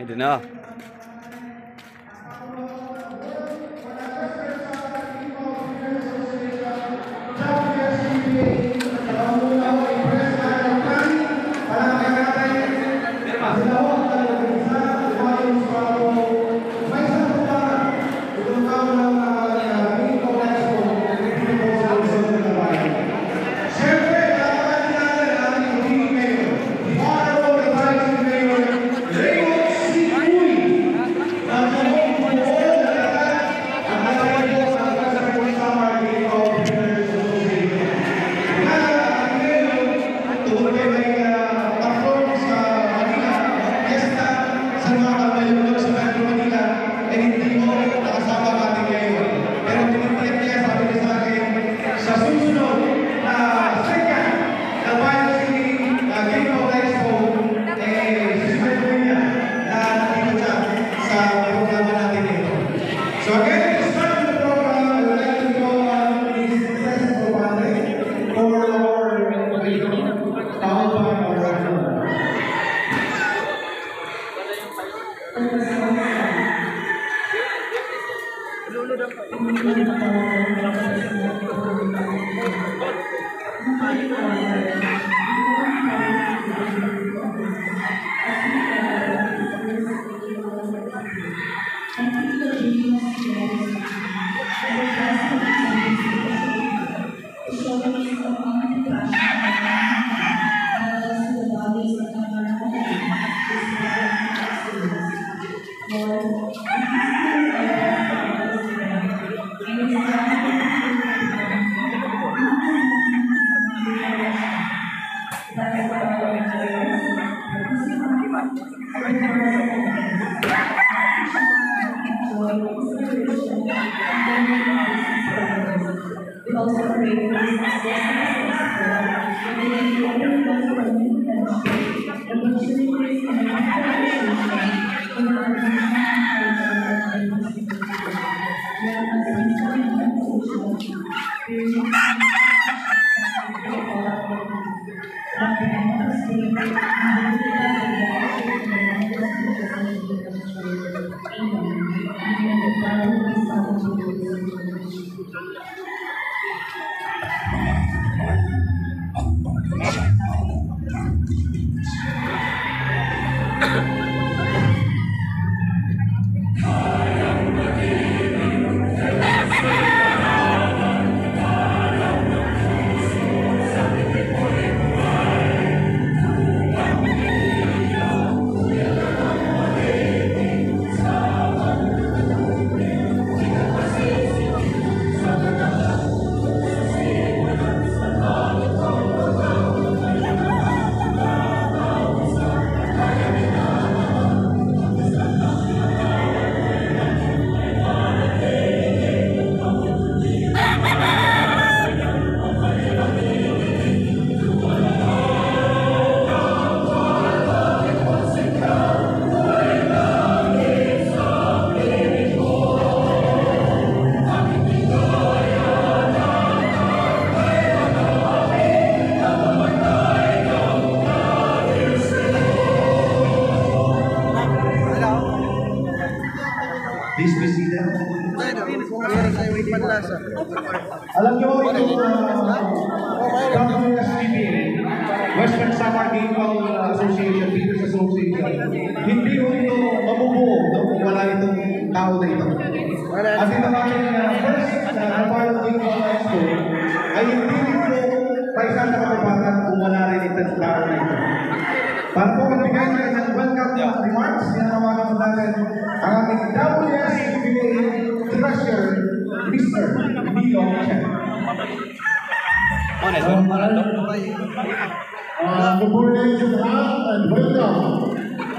Ito na. Alam nyo, itong Western Samar Gameball Association, Beaters Association, hindi ko ito mabubuo kung wala itong tao na ito. At itong aking first Kapal Gameball High School ay hindi ito paisa sa kapapatan kung wala rin itong tao na ito. Para po magbigay sa isang welcome remarks, sinanawagan po natin ang ating WSBA Treasure, Mr. Milo Chen. Good morning to all and welcome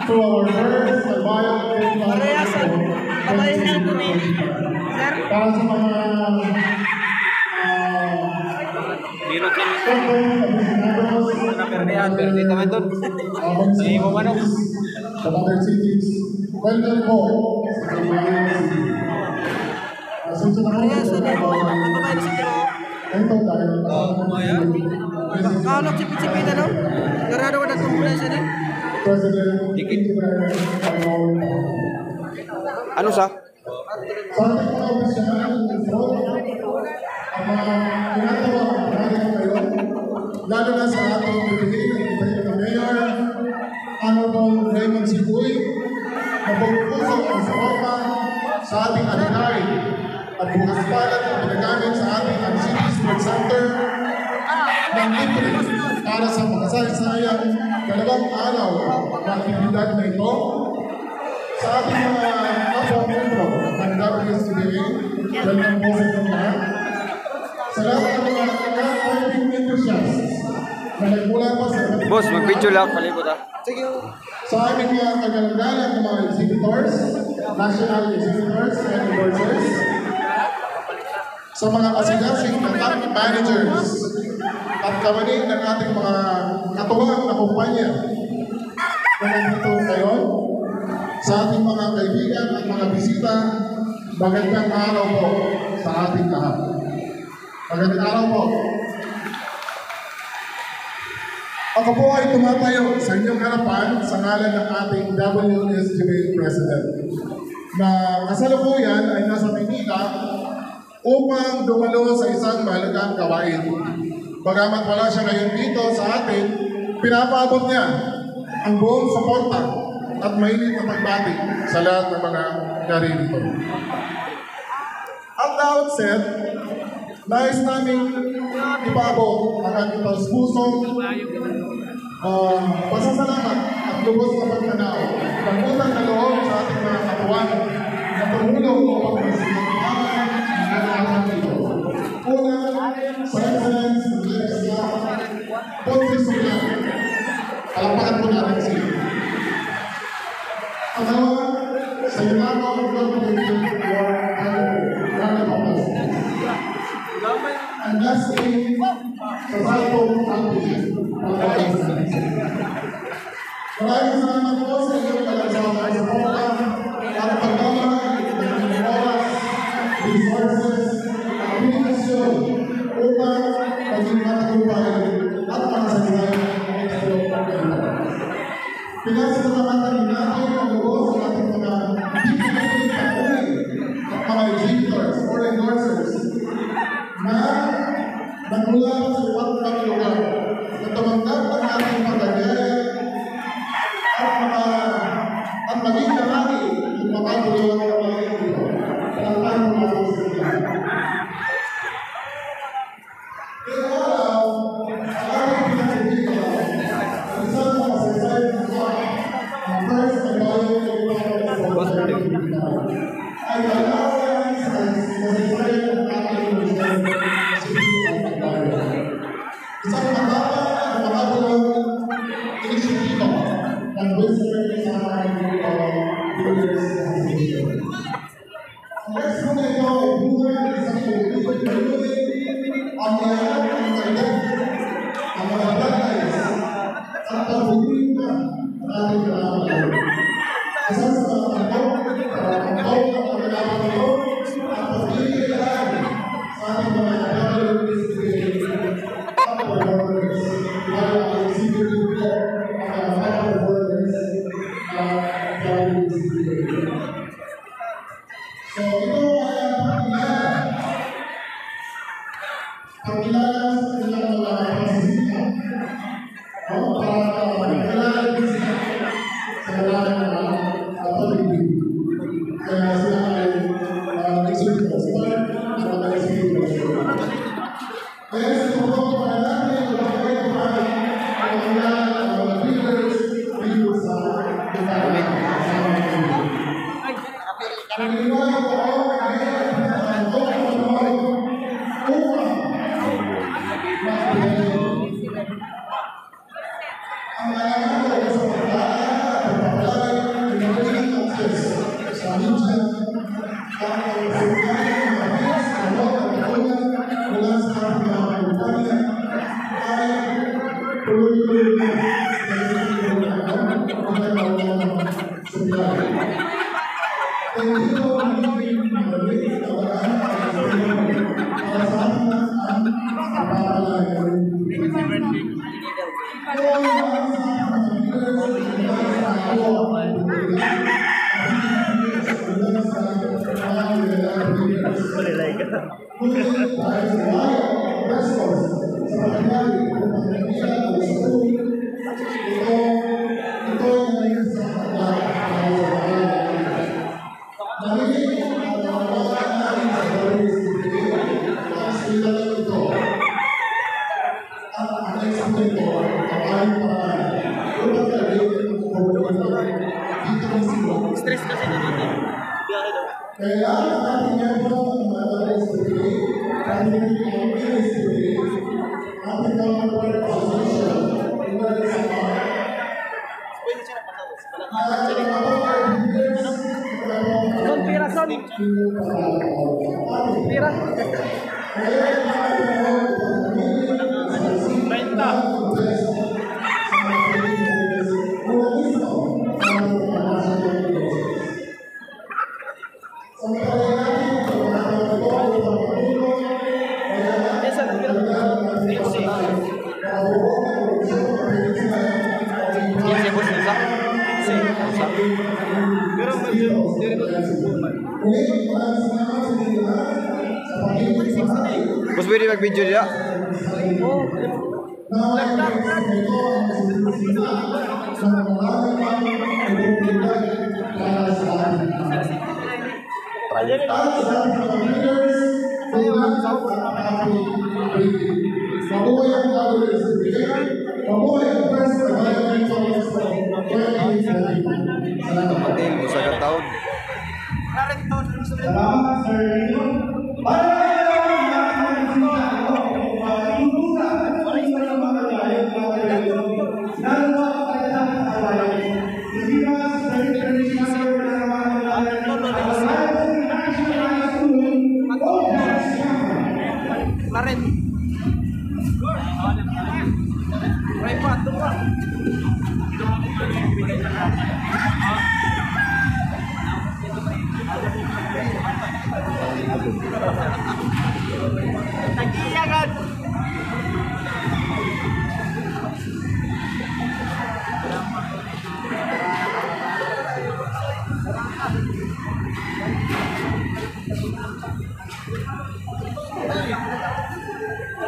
to our first Bayan Gameball para sa mga sa other cities. Welcome po sa Bayan City. Parehas na din. Ang babae na si Tiro. Kalok sipit-sipit ano? Garado ko na kumulay siya din. Dikit. Ano sa? Lalo na sa ating pipiliin ng Mayor, Honorable Raymond Sibuy, mapagpusok ang suporta sa ating alumni at bukas palad ang pinagamit sa ating City Sports Center ng libre para sa makasayang dalawang araw na aktibidad na ito sa ating mga kapwa-membro ng WSTBA, dahil ng boses ng lahat. Sa lahat ng mga ka-fighting enthusiasts na nagmula pa sa... Boss, mag-video lang. Palibot ah. Sige. Sa aming mga kagalagaan ng mga exhibitors, national exhibitors and endorsers, sa mga kasigasing na top managers at kamaning ng ating mga katuwang na kumpanya na nandito ngayon, sa ating mga kaibigan at mga bisita, magandang araw po sa ating lahat. Magandang araw po. Ako po ay tumatayo sa inyong harapan sa ngalan ng ating WSGB President na kasalukuyan ay nasa Maynila upang dumalo sa isang mahalagang gawain. Bagamat wala siya ngayon dito sa atin, pinapaabot niya ang buong suporta at mainit na pagbati sa lahat ng mga naririto. At the outset, nais namin ipaabot ang ating pusong pasasalamat at lubos na pagtanaw ng utang na loob sa ating mga katuwang na tumulong upang masinagawa ang ating ito. Una, sa excellence ng Legisla, Pontis Sulan. Palapakan po natin sila. Pangalawa, sa Yunano ng Government for Rana Papas. And lastly, sa Salpong Country. Maraming salamat po sa inyong kalasawa sa suporta at pagmamahal ng oras, resources, at komunikasyon upang maging matagumpay at makasaysay ang itlog ng kailan. Pinasalamatan natin ang lubos sa ating mga hindi patuloy at mga exhibitors or endorsers na nagmula sa iba't ibang lugar na tumanggap ang ating pagkagaya at maging karami ang mapapulong ng mga ito. Talagang mga ito. Pero araw, ang ating pinag-ibigay ang isang makasaysay ng mga ang first na bayo ng mga ay kailangan sa masaysay ng ating isang matapang at makabulong inisipito ng Western sa ating ang next mo na ito ay buhay ng isang pagkakulit ang mga kailan, ang mga batays at pagbubulit na ating kalaman. Isang sa mga ang tawag ng pagkalaman ito at pagkililaan sa ating mga Thank you. Stress kasi naman eh. Biyahe daw. Kaya ating miyembro ng mga SPP, ating SPP, ating mga association, Son, pira, son. Pira. 15 bos isa. Isa. Pero mag-dire ko Bos pwede mag-video dia. Matil mo sa taon. Salamat, Sir. Laren. Raipat, tunggu. Tagiyagan.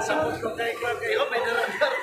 Sa mundo kay kayo, may daradar.